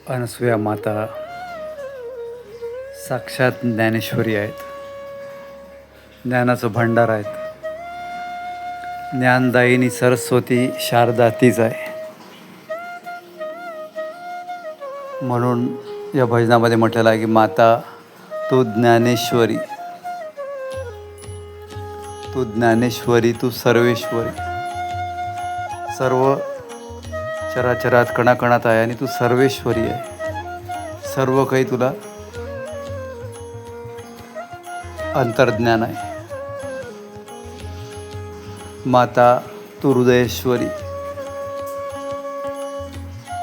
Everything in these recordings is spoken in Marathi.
अनसूया माता साक्षात ज्ञानेश्वरी आहेत. ज्ञानाचं भांडार आहेत. ज्ञानदायिनी सरस्वती शारदा तीच आहे. म्हणून या भजनामध्ये म्हटलेलं आहे की माता तू ज्ञानेश्वरी, तू ज्ञानेश्वरी, तू सर्वेश्वरी. सर्व चराचरात कणाकणात आहे आणि तू सर्वेश्वरी आहे. सर्व काही तुला अंतर्ज्ञान आहे. माता तू हृदयेश्वरी,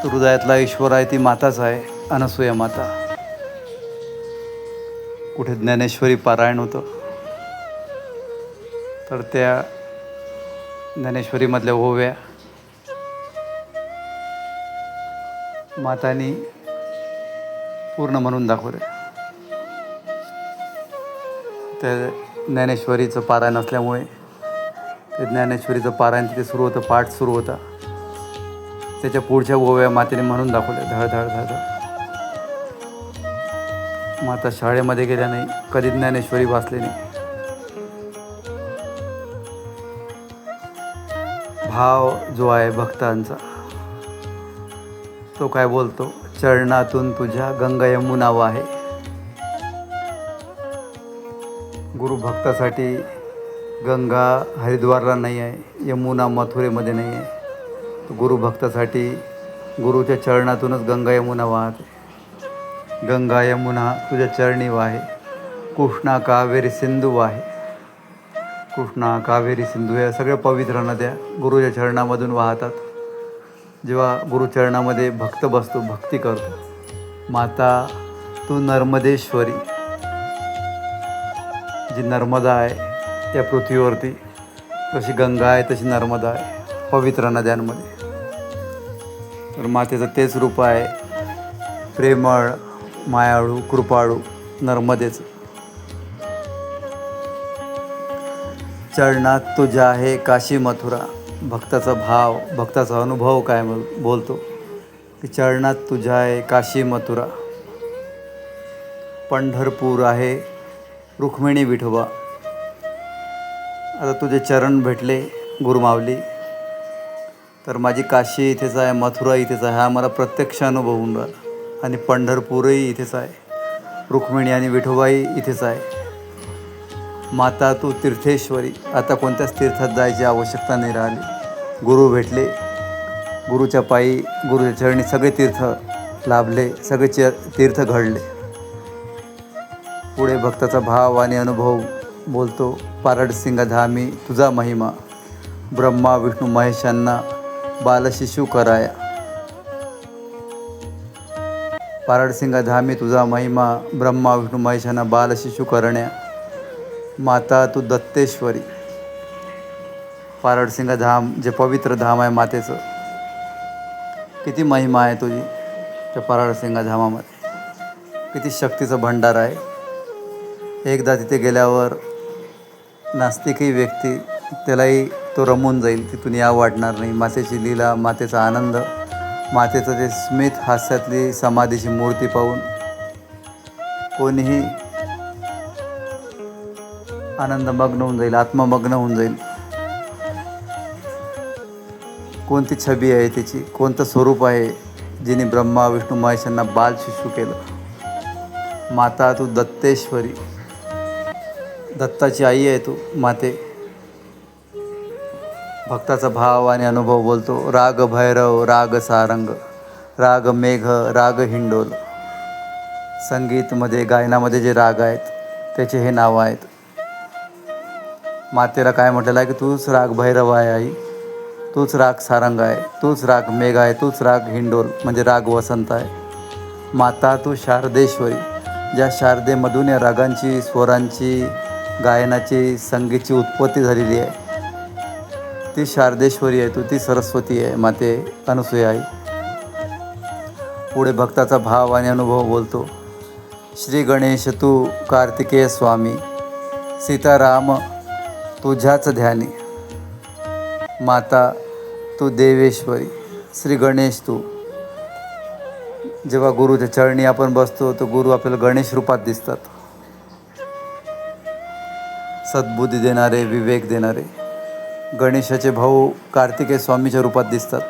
तू हृदयातला ईश्वर आहे, ती माताच आहे. अनसूया माता. कुठे ज्ञानेश्वरी पारायण होतं तर त्या ज्ञानेश्वरीमधल्या ओव्या मातांनी पूर्ण म्हणून दाखवले. त्या ज्ञानेश्वरीचं पारायण असल्यामुळे ते ज्ञानेश्वरीचं पारायण तिथे सुरू होतं, पाठ सुरू होता. त्याच्या पुढच्या ओव्या मातेने म्हणून दाखवल्या. धड धड धड. माता शाळेमध्ये गेल्या नाही, कधी ज्ञानेश्वरी वाचली नाही. भाव जो आहे भक्तांचा तो काय बोलतो, चरणातून तुझ्या गंगा यमुना वाहे. गुरु भक्तासाठी गंगा हरिद्वारला नाही आहे, यमुना मथुरेमध्ये नाही आहे. गुरु भक्तासाठी गुरुच्या चरणातूनच गंगा यमुना वाहते. गंगा यमुना तुझ्या चरणी वाहे, कृष्णा कावेरी सिंधू वाहे. कृष्णा कावेरी सिंधू या सगळ्या पवित्र नद्या गुरुच्या चरणामधून वाहतात. जेव्हा गुरुचरणामध्ये भक्त बसतो, भक्ती करतो. माता तू नर्मदेश्वरी, जी नर्मदा आहे या पृथ्वीवरती, जशी गंगा आहे तशी नर्मदा आहे पवित्र नद्यांमध्ये. तर मातेचं तेच रूप आहे, प्रेमळ, मायाळू, कृपाळू नर्मदेचं. चरणात तुझ्या आहे काशी मथुरा. भक्ताचा भाव, भक्ताचा अनुभव काय बोलतो की चरणात तुझ्या आहे काशी मथुरा. पंढरपूर आहे रुक्मिणी विठोबा. आता तुझे चरण भेटले गुरुमावली, तर माझी काशी इथेच आहे, मथुरा इथेच आहे. हा मला प्रत्यक्ष अनुभव होऊन राहिला. आणि पंढरपूरही इथेच आहे, रुक्मिणी आणि विठोबाई इथेच आहे. माता तू तीर्थेश्वरी. आता कोणत्याच तीर्थात जायची आवश्यकता नाही राहिली. गुरु भेटले, गुरुच्या पायी, गुरुच्या चरणी सगळे तीर्थ लाभले, सगळे तीर्थ घडले. पुढे भक्ताचा भाव आणि अनुभव बोलतो, पारडसिंगा धामी तुझा महिमा, ब्रह्मा विष्णू महेशांना बालशिशु कराया. पारडसिंगा धामी तुझा महिमा, ब्रह्मा विष्णू महेशांना बालशिशु करण्या. माता तू दत्तेश्वरी. पारडसिंगा धाम जे पवित्र धाम आहे मातेचं, किती महिमा आहे तुझी त्या पारडसिंगा धामामध्ये, किती शक्तीचं भंडार आहे. एकदा तिथे गेल्यावर नास्तिकही व्यक्ती त्यालाही तो रमून जाईल, तिथून या वाटणार नाही. मातेची लीला, मातेचा आनंद, मातेचं ते स्मित हास्यातली समाधीची मूर्ती पाहून कोणीही आनंदमग्न होऊन जाईल, आत्ममग्न होऊन जाईल. कोणती छबी आहे तिची, कोणतं स्वरूप आहे, जिने ब्रह्मा विष्णू महेशांना बालशिशु केलं. माता तू दत्तेश्वरी. दत्ताची आई आहे तू माते. भक्ताचा भाव आणि अनुभव बोलतो, राग भैरव, राग सारंग, राग मेघ, राग हिंडोल. संगीतमध्ये, गायनामध्ये जे राग आहेत त्याचे हे नाव आहेत. मातेला काय म्हटलेलं आहे की तूच राग भैरव आहे आई, तूच राग सारंग आहे, तूच राग मेघ आहे, तूच राग हिंडोल म्हणजे राग वसंत आहे. माता तू शारदेश्वरी. ज्या शारदेमधून या रागांची, स्वरांची, गायनाची, संगीतची उत्पत्ती झालेली आहे, ती शारदेश्वरी आहे तू, ती सरस्वती आहे माते अनसूया आई. पुढे भक्ताचा भाव आणि अनुभव बोलतो, श्री गणेश तू कार्तिकेय स्वामी, सीताराम तुझ्याच ध्यानी. माता तू देवेश्वरी. श्री गणेश तू, जेव्हा गुरुच्या चरणी आपण बसतो तर गुरु आपल्याला गणेश रूपात दिसतात. सद्बुद्धी देणारे, विवेक देणारे. गणेशाचे भाऊ कार्तिकेय स्वामीच्या रूपात दिसतात.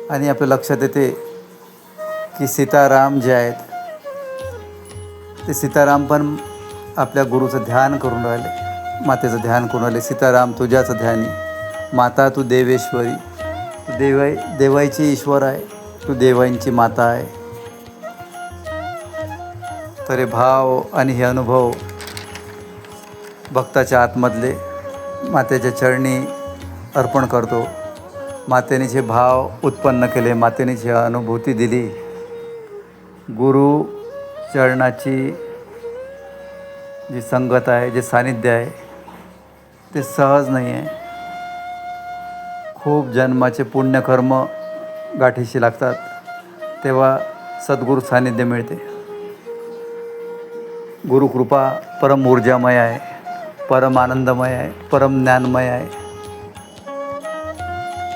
आणि आपल्या लक्षात येते की सीताराम जे आहेत ते सीताराम पण आपल्या गुरुचं ध्यान करून राहिले, मातेचं ध्यान करून राहिले. सीताराम तुझ्याचं ध्यानी, माता तू देवेश्वरी, तू देवाईची ईश्वर आहे, तू देवांची माता आहे. तर हे भाव आणि हे अनुभव भक्ताच्या आतमधले मातेच्या चरणी अर्पण करतो. मातेने जे भाव उत्पन्न केले, मातेने जी अनुभूती दिली, गुरु चरणाची जी संगत आहे, जे सानिध्य आहे ते सहज नाही आहे. खूप जन्माचे पुण्यकर्म गाठीशी लागतात, तेव्हा सद्गुरू सानिध्य मिळते. गुरुकृपा परम ऊर्जामय आहे, परम आनंदमय आहे, परम ज्ञानमय आहे,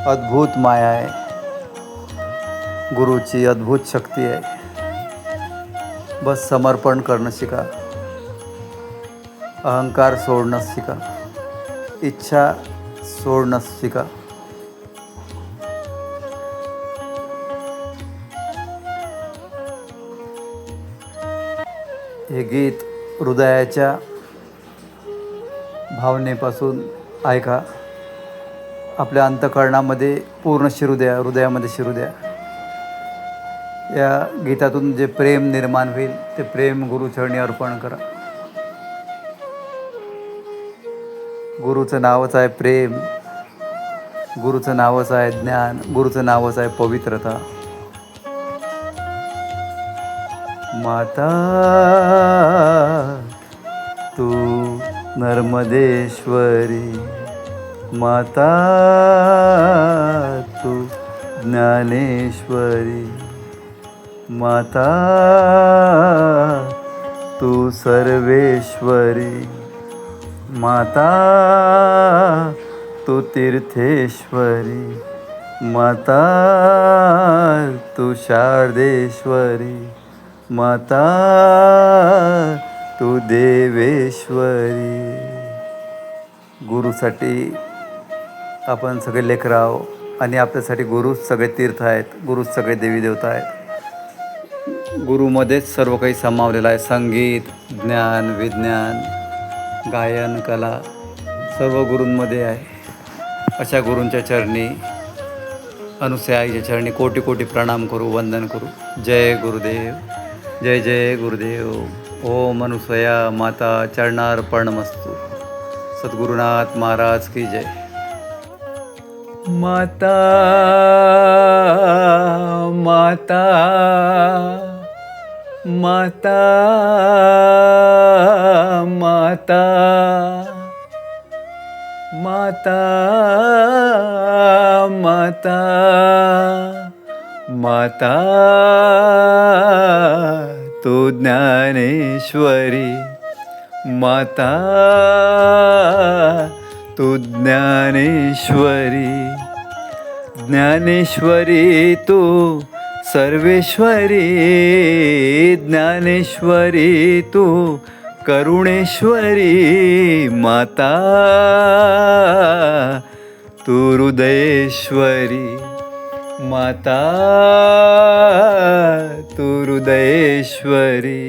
अद्भुत माया आहे. गुरुची अद्भुत शक्ती आहे. बस समर्पण करणं शिका, अहंकार सोडणं शिका, इच्छा सोडणं शिका. हे गीत हृदयाच्या भावनेपासून ऐका. आपल्या अंतःकरणामध्ये पूर्ण शिरू द्या, हृदयामध्ये शिरू द्या. या गीतातून जे प्रेम निर्माण होईल ते प्रेम गुरुचरणी अर्पण करा. गुरुचं नावच आहे प्रेम, गुरुचं नावच आहे ज्ञान, गुरुचं नावच आहे पवित्रता. माता तू नर्मदेश्वरी, माता तू ज्ञानेश्वरी, माता तू सर्वेश्वरी, माता तू तीर्थेश्वरी, माता तू शारदेश्वरी, माता तू देवेश्वरी. गुरुसाठी आपण सगळे लेकरं आहो आणि आपल्यासाठी गुरुच सगळे तीर्थ आहेत, गुरुच सगळे देवी देवता आहेत. गुरुमध्येच सर्व काही सामावलेलं आहे. संगीत, ज्ञान, विज्ञान, गायन, कला सर्व गुरूंमध्ये आहे. अशा गुरूंच्या चरणी, अनुसूया आईच्या चरणी कोटी कोटी प्रणाम करू, वंदन करू. जय गुरुदेव, जय जय गुरुदेव. ओम अनुसूया माता चरणार्पणमस्तु. सद्गुरुनाथ महाराज की जय. माता माता माता माता माता माता माता तू ज्ञानेश्वरी, माता तू ज्ञानेश्वरी, ज्ञानेश्वरी तू सर्वेश्वरी, ज्ञानेश्वरी तू करुणेश्वरी, माता तू हृदयेश्वरी, माता तू हृदयेश्वरी.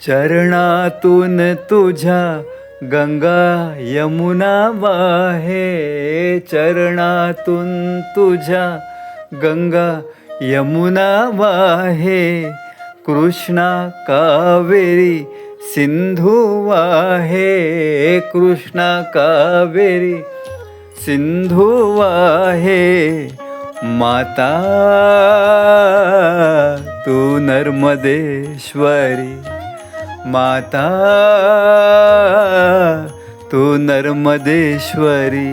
चरणातून तुझ्या गंगा यमुना वाहे, चरणातून तुझ्या गंगा यमुना वाहे, कृष्णा कावेरी सिंधू वाहे, कृष्णा कावेरी सिंधू वाहे, माता तू नर्मदेश्वरी, माता तू नर्मदेश्वरी,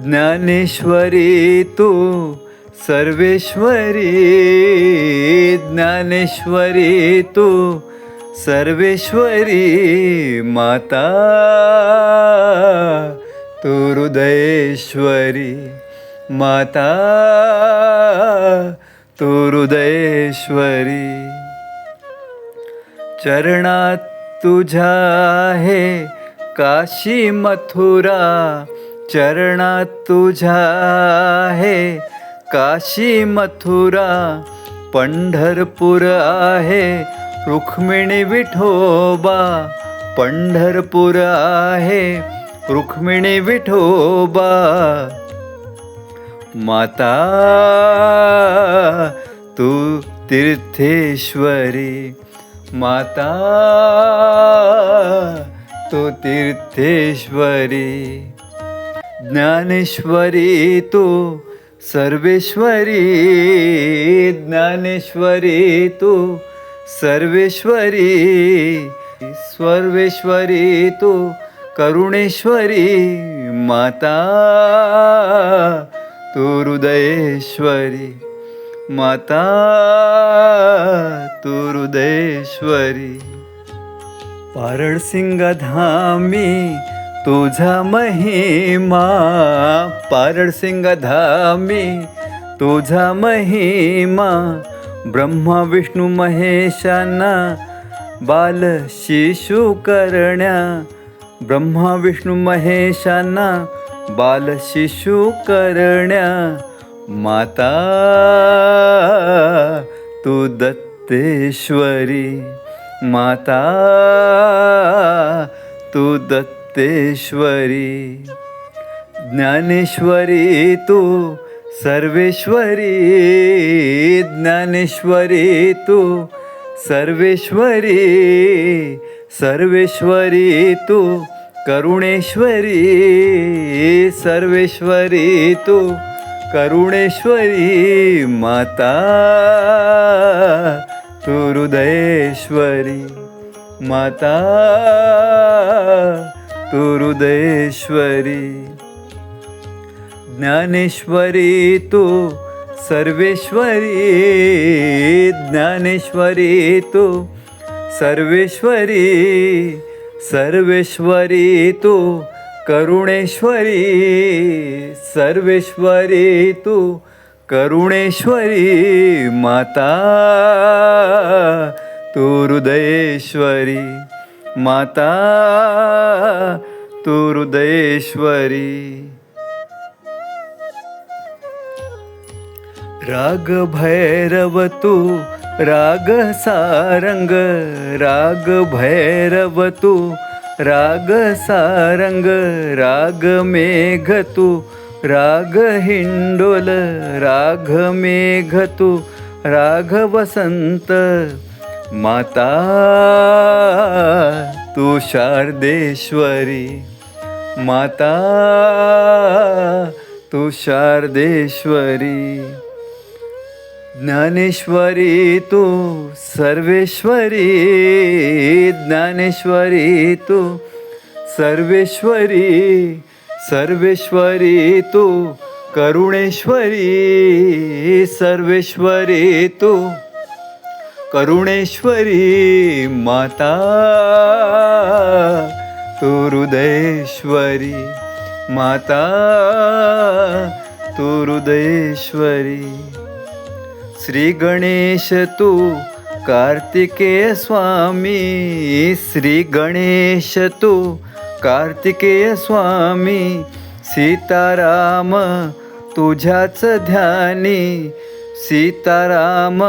ज्ञानेश्वरी तू सर्वेश्वरी, ज्ञानेश्वरी तू सर्वेश्वरी, माता तू हृदयेश्वरी, माता तू हृदयेश्वरी. चरणात तुझ्या आहे काशी मथुरा, चरणात तुझ्या आहे काशी मथुरा. पंढरपूर आहे रुक्मिणी विठोबा, पंढरपूर आहे रुक्मिणी विठोबा. माता तू तीर्थेश्वरी, माता तू तीर्थेश्वरी. ज्ञानेश्वरी तू सर्वेश्वरी, ज्ञानेश्वरी तू सर्वेश्वरी. सर्वेश्वरी तू करुणेश्वरी. माता तू हृदयेश्वरी, माता तू हृदयेश्वरी. पारळसिंगधामी तुझा महिमा, पारळसिंगधामी तुझा महिमा. ब्रह्मा विष्णू महेशांना बाल शिशु करण्या, ब्रह्मा विष्णू महेशांना बाल शिशु करण्या. माता तू दत्तेश्वरी, माता तू दत्तेश्वरी. ज्ञानेश्वरी तू सर्वेश्वरी, ज्ञानेश्वरी तू सर्वेश्वरी. सर्वेश्वरी तू करुणेश्वरी, सर्वेश्वरी तू करुणेश्वरी. माता तू हृदयेश्वरी, माता तू हृदयेश्वरी. ज्ञानेश्वरी तू सर्वेश्वरी, ज्ञानेश्वरी तू सर्वेश्वरी. सर्वेश्वरी तू करुणेश्वरी, सर्वेश्वरी तू करुणेश्वरी. माता तू हृदयेश्वरी, माता तू हृदयेश्वरी. राग भैरव तू राग सारंग, राग भैरव तू राग सारंग. राग मेघ तू राग हिंडोल, राग मेघ तू राग वसंत. माता तू शारदेश्वरी, माता तू शारदेश्वरी. ज्ञानेश्वरी तू सर्वेश्वरी, ज्ञानेश्वरी तू सर्वेश्वरी. सर्वेश्वरी तू करुणेश्वरी, सर्वेश्वरी तू करुणेश्वरी. माता तू हृदयेश्वरी, माता तू हृदयेश्वरी. श्री गणेश तू कार्तिकेय स्वामी, श्री गणेश तू कार्तिकेय स्वामी. सीताराम तुझ्याच ध्यानी, सीताराम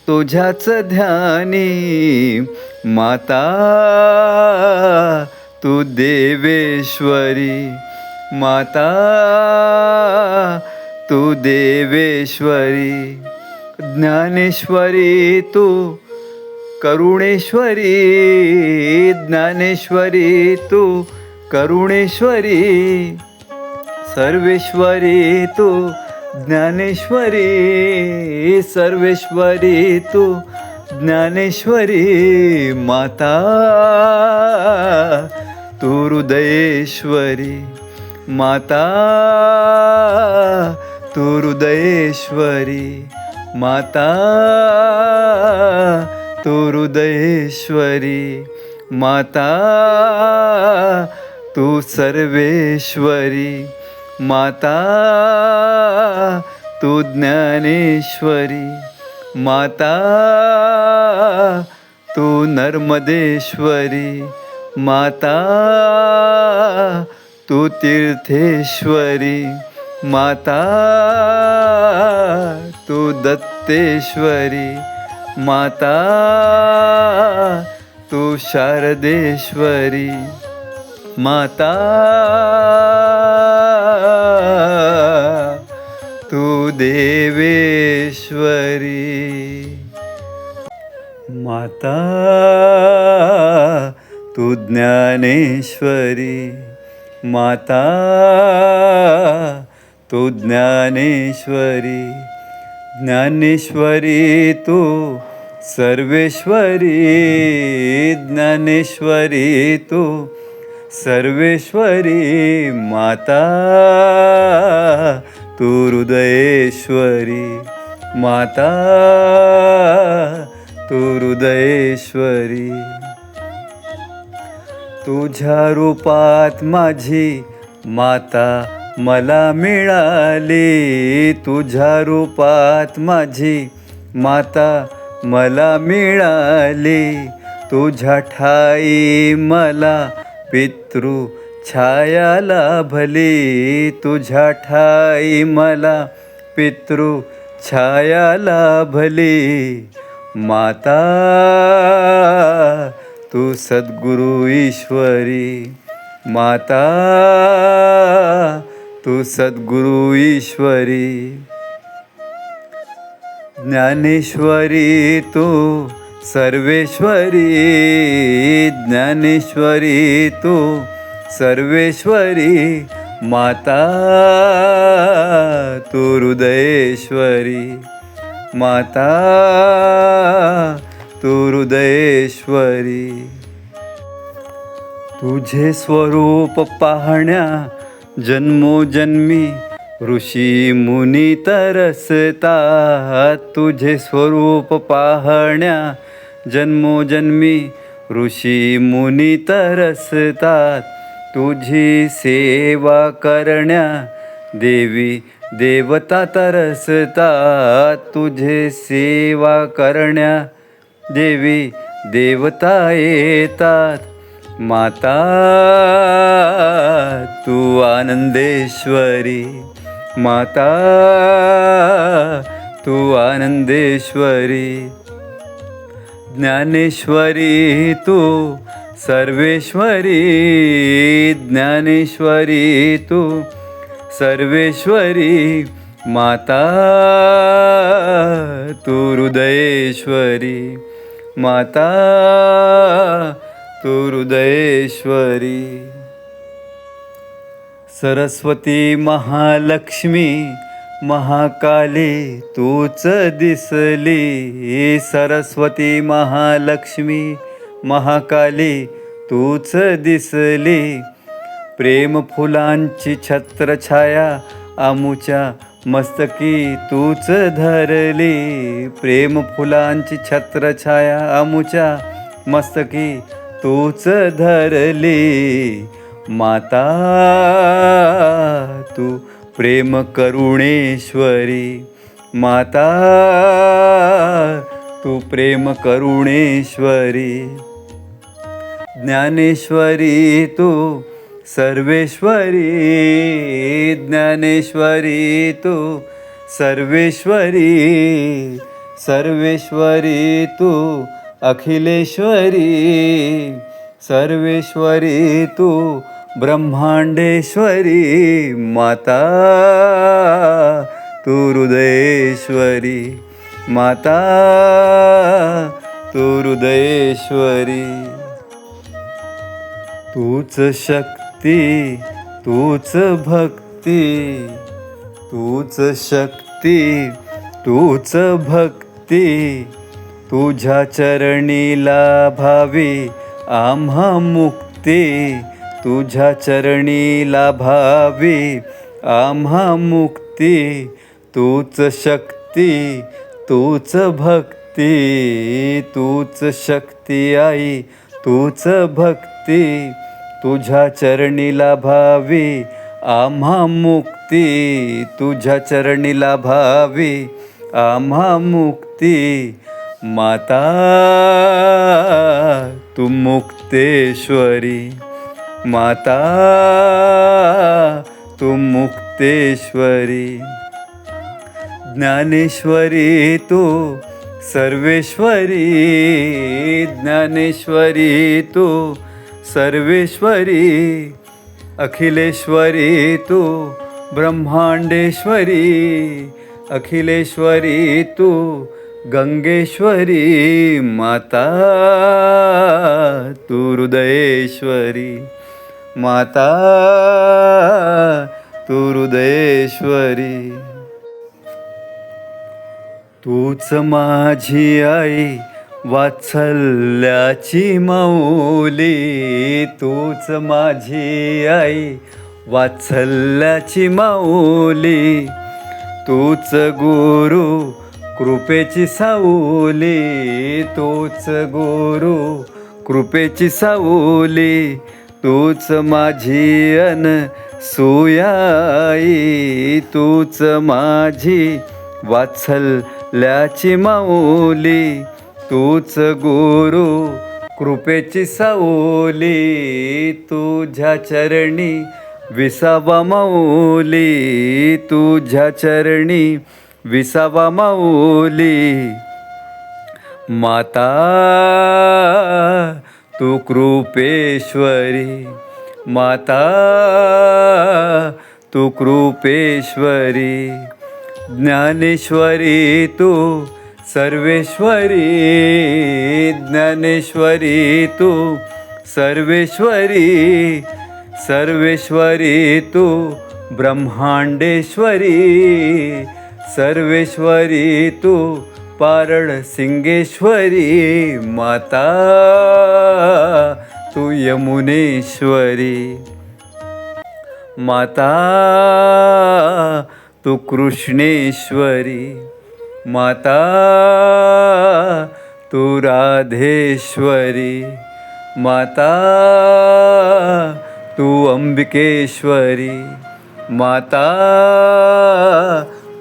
तुझ्याच ध्यानी. माता तू देवेश्वरी, माता तू देवेश्वरी. ज्ञानेश्वरी तू करुणेश्वरी, ज्ञानेश्वरी तू करुणेश्वरी. सर्वेश्वरी तू ज्ञानेश्वरी, सर्वेश्वरी तू ज्ञानेश्वरी. माता तू हृदयेश्वरी, माता तू हृदयेश्वरी. माता तू हृदयेश्वरी. माता तू सर्वेश्वरी. माता तू ज्ञानेश्वरी, माता तू नर्मदेश्वरी, माता तू तीर्थेश्वरी, माता तू दत्तेश्वरी, माता तू शारदेश्वरी, माता तू देवेश्वरी, माता तू ज्ञानेश्वरी, माता तू ज्ञानेश्वरी, ज्ञानेश्वरी तू सर्वेश्वरी, ज्ञानेश्वरी तू सर्वेश्वरी, माता तू हृदयेश्वरी, माता तू हृदयेश्वरी. तुझ्या रूपात माझी माता मला मिळाली, तुझ्या रूपात माझी माता मला मिळाली, तुझ्या ठाई मला पितृ छाया लाभली, तुझ्या ठाई मला पितृ छाया लाभली, माता तू सद्गुरु ईश्वरी, माता तू सद्गुरु ईश्वरी, ज्ञानेश्वरी तू सर्वेश्वरी, ज्ञानेश्वरी तू सर्वेश्वरी, माता तू हृदयेश्वरी, माता तू हृदयेश्वरी. तुझे स्वरूप पाहण्या जन्मोजन्मी ऋषी मुनी तरसतात, तुझे स्वरूप पाहण्या जन्मोजन्मी ऋषी मुनी तरसतात, तुझी सेवा करण्या देवी देवता तरसतात, तुझे सेवा करण्या देवी देवता येतात, माता तू आनंदेश्वरी, माता तू आनंदेश्वरी, ज्ञानेश्वरी तू सर्वेश्वरी, ज्ञानेश्वरी तू सर्वेश्वरी, माता तू हृदयेश्वरी, माता तू हृदयेश्वरी. सरस्वती महालक्ष्मी महाकाली तूच दिसली, सरस्वती महालक्ष्मी महाकाली तूच दिसली, प्रेम फुलांची छत्रछाया आमुच्या मस्तकी तूच धरली, प्रेम फुलांची छत्रछाया आमुच्या मस्तकी तूच धरली, माता तू प्रेम करुणेश्वरी, माता तू प्रेम करुणेश्वरी, ज्ञानेश्वरी तू सर्वेश्वरी, ज्ञानेश्वरी तू सर्वेश्वरी, सर्वेश्वरी तू अखिलेश्वरी, सर्वेश्वरी तू ब्रह्मांडेश्वरी, माता तू हृदयेश्वरी, माता तू हृदयेश्वरी. तूच शक्ती तूच भक्ती, तूच शक्ती तूच भक्ती, तुझ्या चरणी लाभावी आम्हा मुक्ती, तुझ्या चरणी लाभावी आम्हा मुक्ती, तूच शक्ती तूच भक्ती, तूच शक्ती आई तूच भक्ती, तुझ्या चरणी लाभावी आम्हा मुक्ती तुझ्या चरणी लाभावी, आम्हा मुक्ती माता तू मुक्तेश्वरी, माता तू मुक्तेश्वरी. ज्ञानेश्वरी तू सर्वेश्वरी, ज्ञानेश्वरी तू सर्वेश्वरी. अखिलेश्वरी तू ब्रह्मांडेश्वरी, अखिलेश्वरी तू गंगेश्वरी. माता तू हृदयेश्वरी, माता तू हृदयेश्वरी. तूच माझी आई वात्सल्याची माऊली, तूच माझी आई वात्सल्याची माऊली. तूच गुरु कृपेची सावली, तूच गुरु कृपेची सावली. तूच माझी अनसूयाई, तूच माझी वात्सल्याची माऊली. तूच गुरु कृपेची सावली, तुझ्या चरणी विसावा माऊली, तुझ्या चरणी विसावा माऊली. माता तू कृपेश्वरी, माता तू कृपेश्वरी. ज्ञानेश्वरी तू सर्वेश्वरी, ज्ञानेश्वरी तू सर्वेश्वरी. सर्वेश्वरी तू ब्रह्मांडेश्वरी, सर्वेश्वरी तू पारड सिंगेश्वरी. माता तू यमुनेश्वरी, माता तू कृष्णेश्वरी. माता तू राधेश्वरी, माता तू अंबिकेश्वरी. माता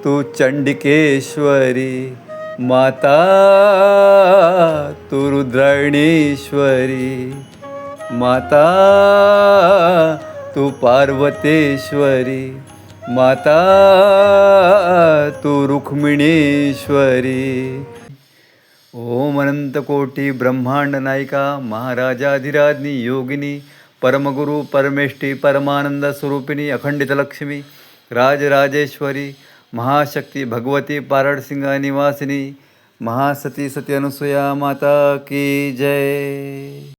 तू चंडिकेश्वरी, माता तू रुद्रायणेश्वरी. माता तू पार्वतेश्वरी, माता तू रुक्मिणेश्वरी. ओम अनंतकोटी ब्रह्मांड नायिका महाराजाधिराज्ञी योगिनी परमगुरु परमेष्ठी परमानंद स्वरूपिणी अखंडित लक्ष्मी राजराजेश्वरी महाशक्ती भगवती पारडसिंग निवासिनी महासती सती अनुसुया माता की जय.